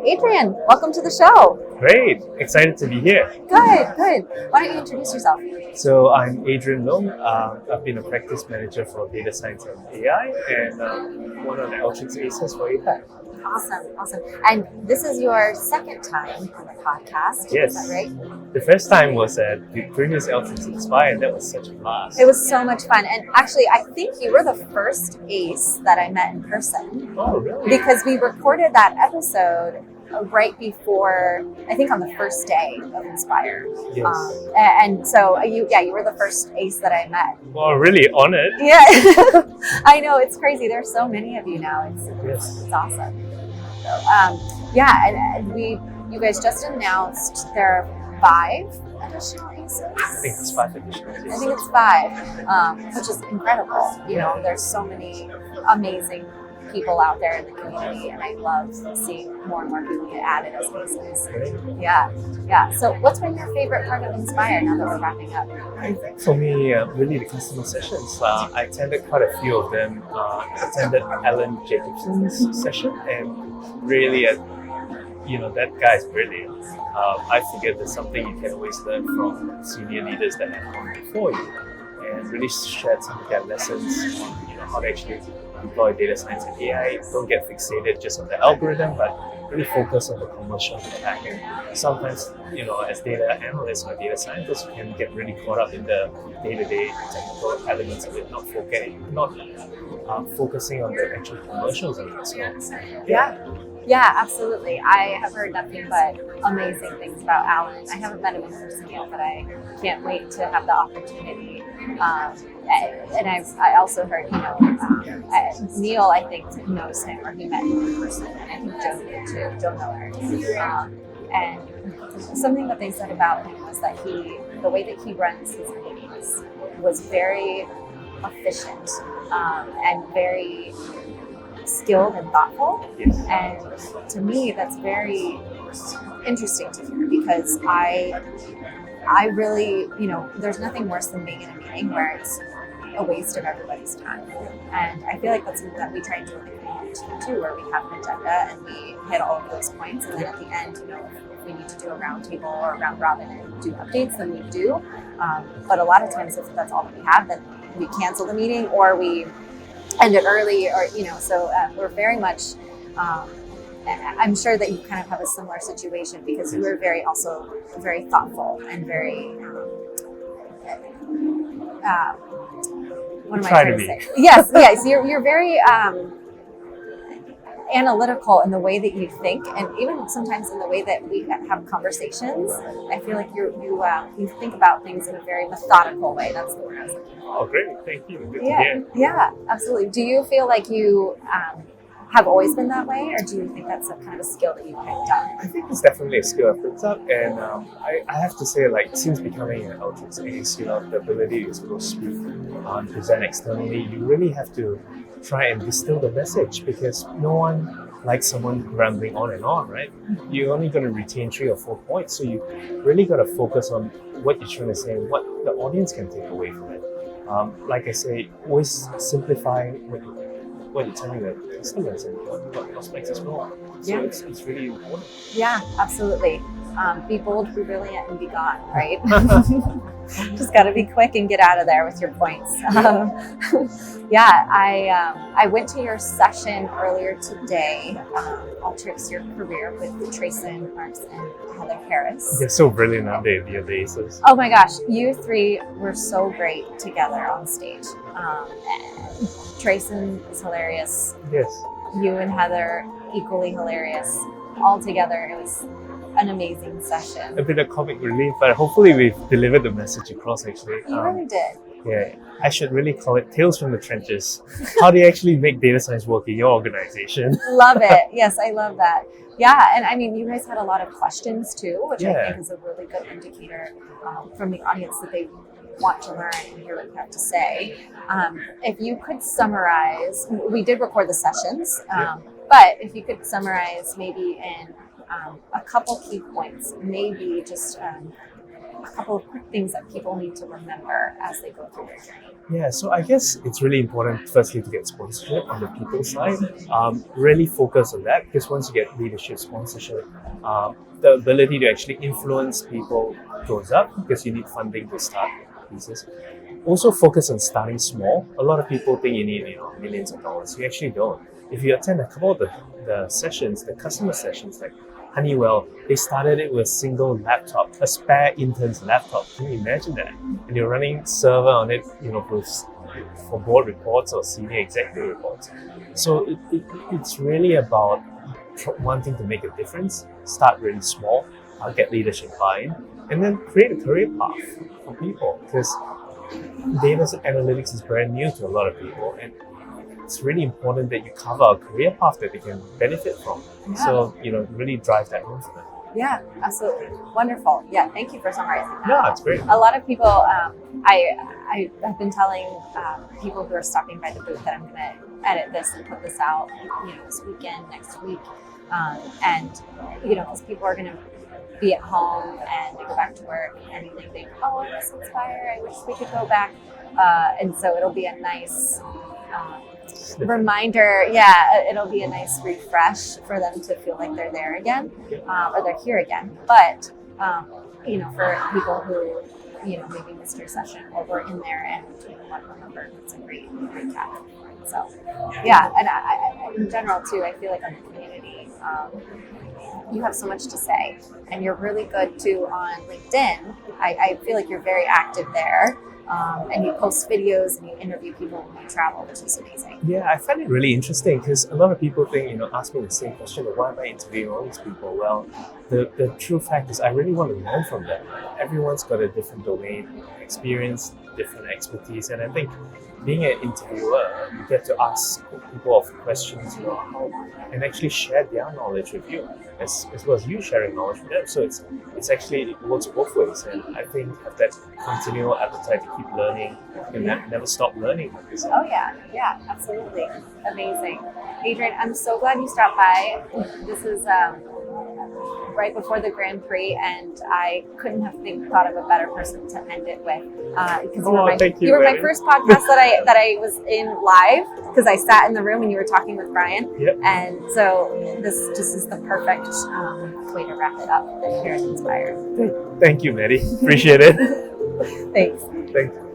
Adrian, welcome to the show. Great, excited to be here. Good. Why don't you introduce yourself? So I'm Adrian Loong. I've been a practice manager for data science and AI, and one of the Alteryx aces for APAC. Awesome. And this is your second time on the podcast, Yes. Is that right? The first time was at the previous Alteryx Inspire, and that was such a blast. It was so much fun. And actually, I think you were the first ace that I met in person. Oh, really? Because we recorded that episode right before, I think on the first day of Inspire. Yes. And so you were the first ace that I met. Well, really honored. Yeah, I know, it's crazy. There's so many of you now. It's awesome. So, and you guys just announced there are 5 additional aces. I think it's 5 additional. I think it's 5, which is incredible. You know, there's so many amazing people out there in the community, and I love seeing more and more people get added as aces. Yeah. So what's been your favorite part of Inspire now that we're wrapping up? I think for me, really the customer sessions. I attended quite a few of them. Attended Alan Jacobson's session, and really, that guy's brilliant. I figured there's something you can always learn from senior leaders that have gone before you, and really shared some of their lessons on how to actually employ data science and AI. Don't get fixated just on the algorithm, but really focus on the commercial impact. And sometimes, as data analysts or data scientists, you can get really caught up in the day-to-day technical elements of it, not focusing on the actual commercials of it. So, Yeah, absolutely. I have heard nothing but amazing things about Alan. I haven't met him in person yet, but I can't wait to have the opportunity. And I also heard, Neil, I think, knows him, or he met him in person, and I think Joe did too, Joe Miller. And something that they said about him was that the way that he runs his meetings was very efficient and very skilled and thoughtful. yes. And to me, that's very interesting to hear, because I really, there's nothing worse than being in a meeting where it's a waste of everybody's time. And I feel like that's something that we try and do in the community too, where we have an agenda and we hit all of those points, and then at the end, if we need to do a round table or a round robin and do updates, then we do. But a lot of times, if that's all that we have, then we cancel the meeting or we end it early, or so we're very much I'm sure that you kind of have a similar situation, because you are very thoughtful and very what am I trying to say? Yes, you're very analytical in the way that you think, and even sometimes in the way that we have conversations. I feel like you think about things in a very methodical way. That's the word I was looking for. Oh, great. Thank you. Good to hear. Yeah, absolutely. Do you feel like you have always been that way, or do you think that's a kind of a skill that you picked up? I think it's definitely a skill I've picked up, and I have to say, since becoming an Alteryx ace, the ability to go speak and present externally, you really have to try and distill the message, because no one likes someone rambling on and on, right? You're only going to retain 3 or 4 points, so you really got to focus on what you're trying to say and what the audience can take away from it. Like I say, always simplify what you're telling the customers and what prospects as well. So it's really important. Yeah, absolutely. Be bold, be brilliant, and be gone, right? Just got to be quick and get out of there with your points. I went to your session earlier today, Alteryx Your Career, with Trayson Marks and Heather Harris. They're so brilliant, aren't they? The aces. Oh my gosh, you 3 were so great together on stage. Trayson is hilarious. Yes. You and Heather, equally hilarious. All together, it was an amazing session. A bit of comic relief, but hopefully we've delivered the message across, actually. You really did. Yeah, I should really call it Tales from the Trenches. How do you actually make data science work in your organization? Love it. Yes, I love that. Yeah, and I mean, you guys had a lot of questions too, which I think is a really good indicator from the audience that they want to learn and hear what you have to say. If you could summarize, we did record the sessions, but if you could summarize maybe in a couple key points, maybe just a couple of quick things that people need to remember as they go through their journey? Yeah, so I guess it's really important, firstly, to get sponsorship on the people side. Really focus on that, because once you get leadership sponsorship, the ability to actually influence people goes up, because you need funding to start pieces. Also focus on starting small. A lot of people think you need millions of dollars. You actually don't. If you attend a couple of the sessions, the customer sessions, like Honeywell, they started it with a single laptop, a spare intern's laptop. Can you imagine that? And you're running server on it, for board reports or senior executive reports. So it's really about wanting to make a difference. Start really small, get leadership buy-in, and then create a career path for people, because data analytics is brand new to a lot of people, and it's really important that you cover a career path that they can benefit from. Yeah. So, really drive that home for them. Yeah, absolutely. Wonderful. Yeah, thank you for summarizing that. No, it's great. A lot of people, I've been telling people who are stopping by the booth that I'm going to edit this and put this out, this weekend, next week. Because people are going to be at home and they go back to work and they think, oh, I was inspired, I wish we could go back. And so it'll be a nice reminder. Yeah, it'll be a nice refresh for them to feel like they're there again, or they're here again. But, for people who, maybe missed your session or were in there and want to remember, it's a great recap. So, yeah, and I, in general, too, I feel like on the community, you have so much to say, and you're really good, too, on LinkedIn. I feel like you're very active there. And you post videos and you interview people when you travel, which is amazing. Yeah, I find it really interesting, because a lot of people think, ask me the same question, why am I interviewing all these people? Well, the true fact is I really want to learn from them. Everyone's got a different domain experience, different expertise, and I think being an interviewer, you get to ask people of questions, and actually share their knowledge with you, as well as you sharing knowledge with them. So it works both ways, and I think have that continual appetite to keep learning and never stop learning. Oh yeah, absolutely, amazing, Adrian. I'm so glad you stopped by. This is right before the Grand Prix, and I couldn't have thought of a better person to end it with, because you were my first podcast that I was in live, because I sat in the room and you were talking with Brian. Yep. And so this just is the perfect way to wrap it up here at Inspired. Thank you, Maddie. Appreciate it. Thanks. Thanks.